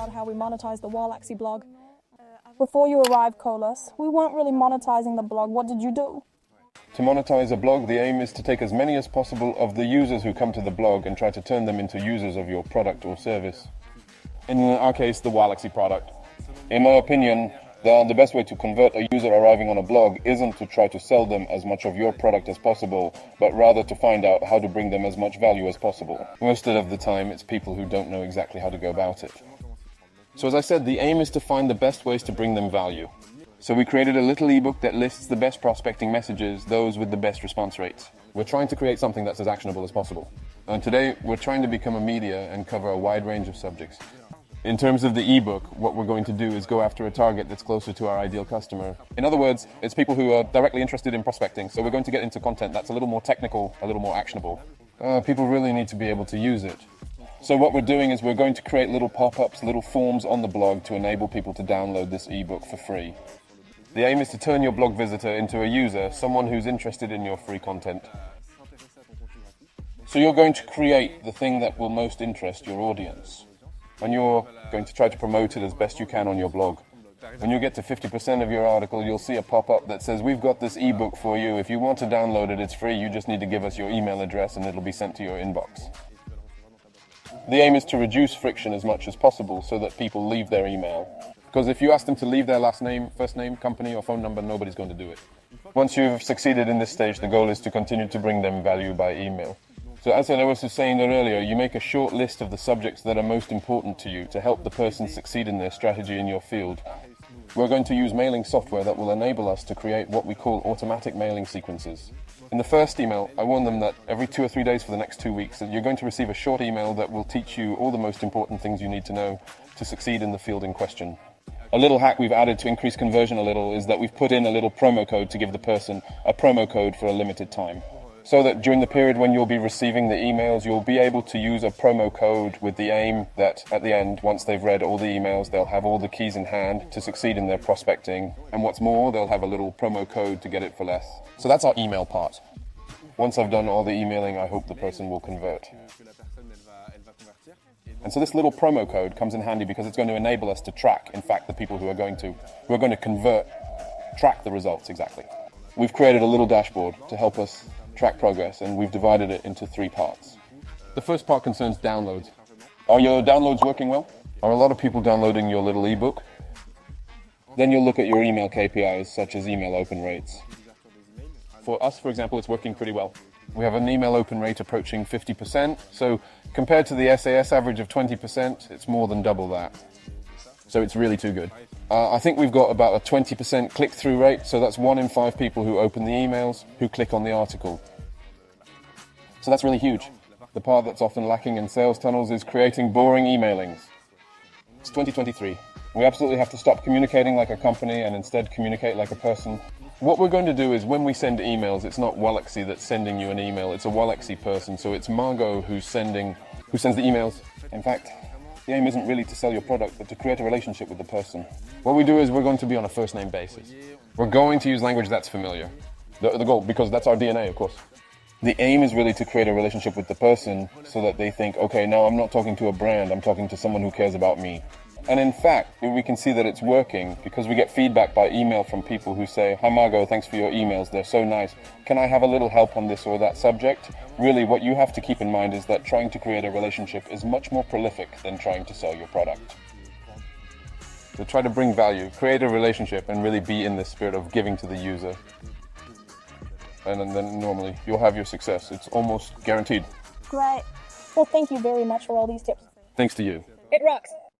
about how we monetize the Waalaxy blog. Before you arrived, Colas, we weren't really monetizing the blog. What did you do? To monetize a blog, the aim is to take as many as possible of the users who come to the blog and try to turn them into users of your product or service. In our case, the Waalaxy product. In my opinion, the best way to convert a user arriving on a blog isn't to try to sell them as much of your product as possible, but rather to find out how to bring them as much value as possible. Most of the time, it's people who don't know exactly how to go about it. So as I said, the aim is to find the best ways to bring them value. So we created a little ebook that lists the best prospecting messages, those with the best response rates. We're trying to create something that's as actionable as possible. And today, we're trying to become a media and cover a wide range of subjects. In terms of the ebook, what we're going to do is go after a target that's closer to our ideal customer. In other words, it's people who are directly interested in prospecting. So we're going to get into content that's a little more technical, a little more actionable. People really need to be able to use it. So what we're doing is we're going to create little pop-ups, little forms on the blog to enable people to download this ebook for free. The aim is to turn your blog visitor into a user, someone who's interested in your free content. So you're going to create the thing that will most interest your audience. And you're going to try to promote it as best you can on your blog. When you get to 50% of your article, you'll see a pop-up that says, we've got this ebook for you. If you want to download it, it's free. You just need to give us your email address and it'll be sent to your inbox. The aim is to reduce friction as much as possible so that people leave their email. Because if you ask them to leave their last name, first name, company or phone number, nobody's going to do it. Once you've succeeded in this stage, the goal is to continue to bring them value by email. So as I was saying earlier, you make a short list of the subjects that are most important to you to help the person succeed in their strategy in your field. We're going to use mailing software that will enable us to create what we call automatic mailing sequences. In the first email, I warn them that every 2 or 3 days for the next 2 weeks, you're going to receive a short email that will teach you all the most important things you need to know to succeed in the field in question. A little hack we've added to increase conversion a little is that we've put in a little promo code to give the person a promo code for a limited time. So that during the period when you'll be receiving the emails, you'll be able to use a promo code with the aim that at the end, once they've read all the emails, they'll have all the keys in hand to succeed in their prospecting. And what's more, they'll have a little promo code to get it for less. So that's our email part. Once I've done all the emailing, I hope the person will convert. And so this little promo code comes in handy because it's going to enable us to track, in fact, the people who are going to convert, track the results exactly. We've created a little dashboard to help us track progress, and we've divided it into 3 parts. The first part concerns downloads. Are your downloads working well? Are a lot of people downloading your little ebook? Then you'll look at your email KPIs, such as email open rates. For us, for example, it's working pretty well. We have an email open rate approaching 50%, so compared to the SAS average of 20%, it's more than double that. So it's really too good. I think we've got about a 20% click-through rate, so that's 1 in 5 people who open the emails who click on the article. So that's really huge. The part that's often lacking in sales tunnels is creating boring emailings. It's 2023. We absolutely have to stop communicating like a company and instead communicate like a person. What we're going to do is when we send emails, it's not Waalaxy that's sending you an email, it's a Waalaxy person, so it's Margot who sends the emails. In fact, the aim isn't really to sell your product, but to create a relationship with the person. What we do is we're going to be on a first-name basis. We're going to use language that's familiar. The goal, because that's our DNA, of course. The aim is really to create a relationship with the person so that they think, okay, now I'm not talking to a brand, I'm talking to someone who cares about me. And in fact, we can see that it's working because we get feedback by email from people who say, "Hi Margot, thanks for your emails, they're so nice. Can I have a little help on this or that subject?" Really, what you have to keep in mind is that trying to create a relationship is much more prolific than trying to sell your product. So try to bring value, create a relationship, and really be in the spirit of giving to the user. And then normally you'll have your success. It's almost guaranteed. Great. Well, thank you very much for all these tips. Thanks to you. It rocks.